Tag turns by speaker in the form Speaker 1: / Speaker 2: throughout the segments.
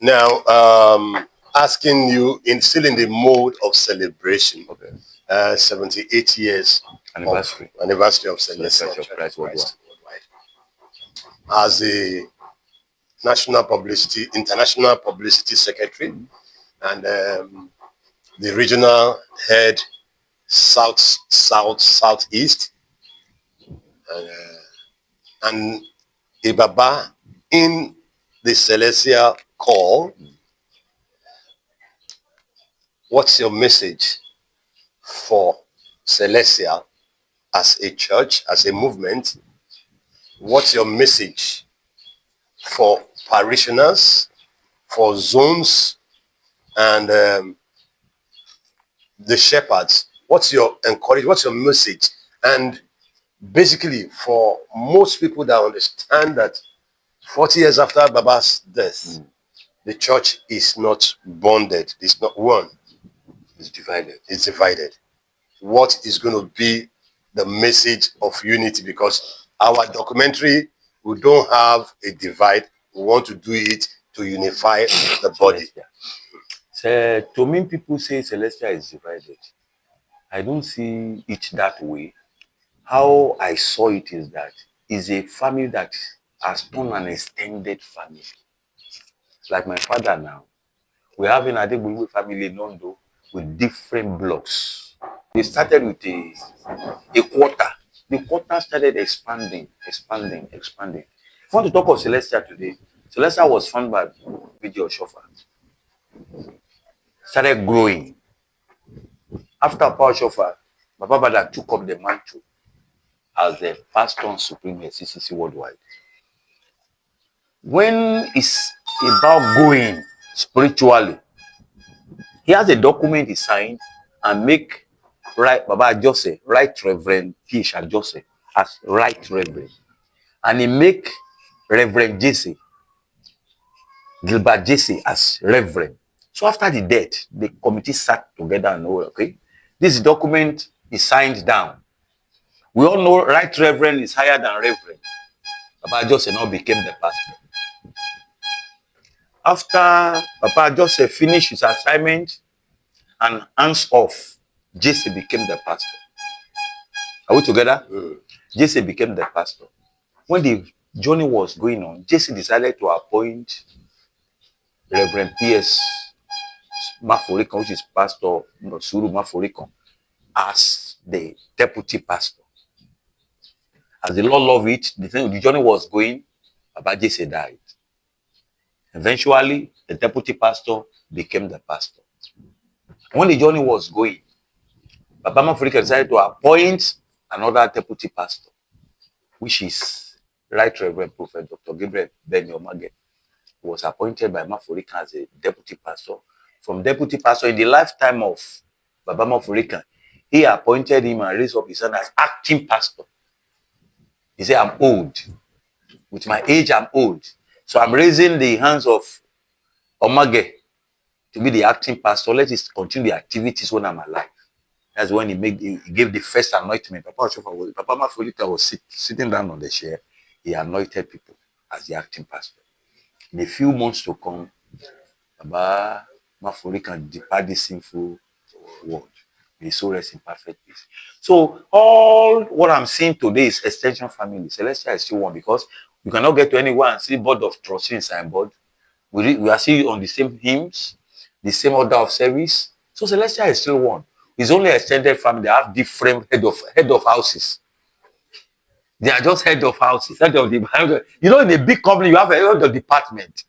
Speaker 1: Now, asking you, still in the mode of celebration,
Speaker 2: Okay.
Speaker 1: 78 years
Speaker 2: Anniversary.
Speaker 1: of anniversary of
Speaker 2: Celestial
Speaker 1: Celestial
Speaker 2: Church of
Speaker 1: Church
Speaker 2: Christ
Speaker 1: of
Speaker 2: worldwide.
Speaker 1: Christ worldwide. As a international publicity secretary, and the regional head, southeast, and a Baba in the Celestial call. What's your message for Celestial as a church, as a movement? What's your message for parishioners, for zones, and the shepherds? What's your encouragement? What's your message? And basically, for most people that understand that 40 years after Baba's death, the church is not bonded, it's not one,
Speaker 2: It's divided.
Speaker 1: it's divided. What is going to be the message of unity? Because our documentary, we don't have a divide. We want to do it to unify the body.
Speaker 2: So, to me, people say Celestial is divided. I don't see it that way. How I saw it is that it's a family that has turned an extended family. Like my father now, we have an Adegbunwe family in Ondo with different blocks. They started with a quarter. The quarter started expanding. If you want to talk of Celestia today, Celestia was founded by Vijay Oshofa. Started growing. After Power Oshofa, Baba Bada took up the mantle as the pastor and supreme at CCC worldwide. When it's about going spiritually, he has a document he signed and make right Baba Joseph, Right Reverend P.H. Joseph as Right Reverend. And he make Reverend Jesse, Gilbert Jesse as Reverend. So after the death, the committee sat together and know, okay, this document is signed down. We all know Right Reverend is higher than Reverend. Baba Joseph now became the pastor. After Papa Joseph finished his assignment and hands off, Jesse became the pastor. Are we together? Jesse became the pastor. When the journey was going on, Jesse decided to appoint Reverend P.S. Maforikon, which is Pastor Suru Maforikon, as the deputy pastor. As the Lord loved it, the journey was going, Baba Jesse died. Eventually, the deputy pastor became the pastor. When the journey was going, Baba Maforikon decided to appoint another deputy pastor, which is Right Reverend Prophet Dr. Gabriel Benyo was appointed by Maforikan as a deputy pastor. From deputy pastor in the lifetime of Baba Maforikan, he appointed him and raised up his son as acting pastor. He said, I'm old. With my age, I'm old. So I'm raising the hands of Omage to be the acting pastor. Let us continue the activities when I'm alive. That's when he gave the first anointment. Papa Maforikan was sitting down on the chair. He anointed people as the acting pastor. In a few months to come, Baba Maforikan depart this sinful world. May his soul rest in perfect peace. So all what I'm seeing today is extension family. Celestia is still one because you cannot get to anywhere and see board of trustees inside board. We are still on the same hymns, the same order of service. So Celestia is still one. It's only extended family. They have different head of houses. They are just head of houses. Head of the, you know, in a big company, you have a head of department.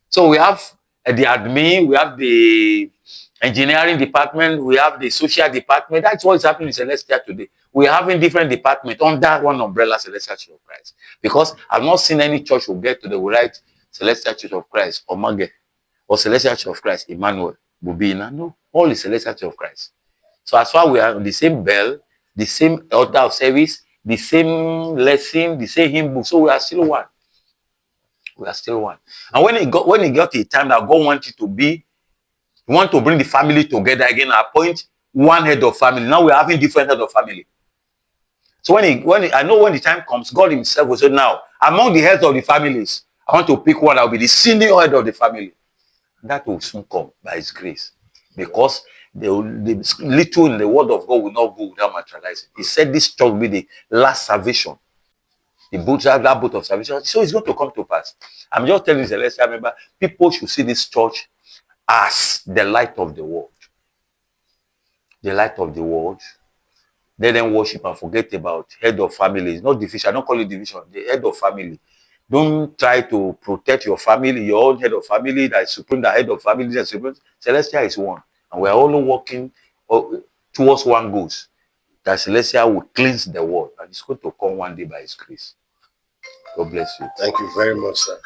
Speaker 2: So we have the admin, we have the engineering department, we have the social department. That's what is happening in Celestia today. We're having different departments under one umbrella, Celestial Church of Christ. Because I've not seen any church who get to the right Celestial Church of Christ, Omage, or Celestial Church of Christ, Emmanuel, Bubina. No, all is Celestial Church of Christ. So as far as we are on the same bell, the same order of service, the same lesson, the same hymn book, so we are still one. We are still one. And when it got to a time that God wanted to be, He want to bring the family together again, appoint one head of family. Now we're having different head of family. So I know when the time comes, God Himself will say, now, among the heads of the families, I want to pick one that will be the senior head of the family. that will soon come by His grace. Because the little in the word of God will not go without materializing. He said this church will be the last salvation. The boat, that boat of salvation. So it's going to come to pass. I'm just telling Celestial member, people should see this church as the light of the world. The light of the world. Let them worship and forget about head of family. It's not division. I don't call it division. The head of family. Don't try to protect your family, your own head of family that is supreme, the head of family that is supreme. Celestial is one. And we are all working towards one goal. That Celestial will cleanse the world. And it's going to come one day by His grace. God bless you.
Speaker 1: Thank you very much, sir.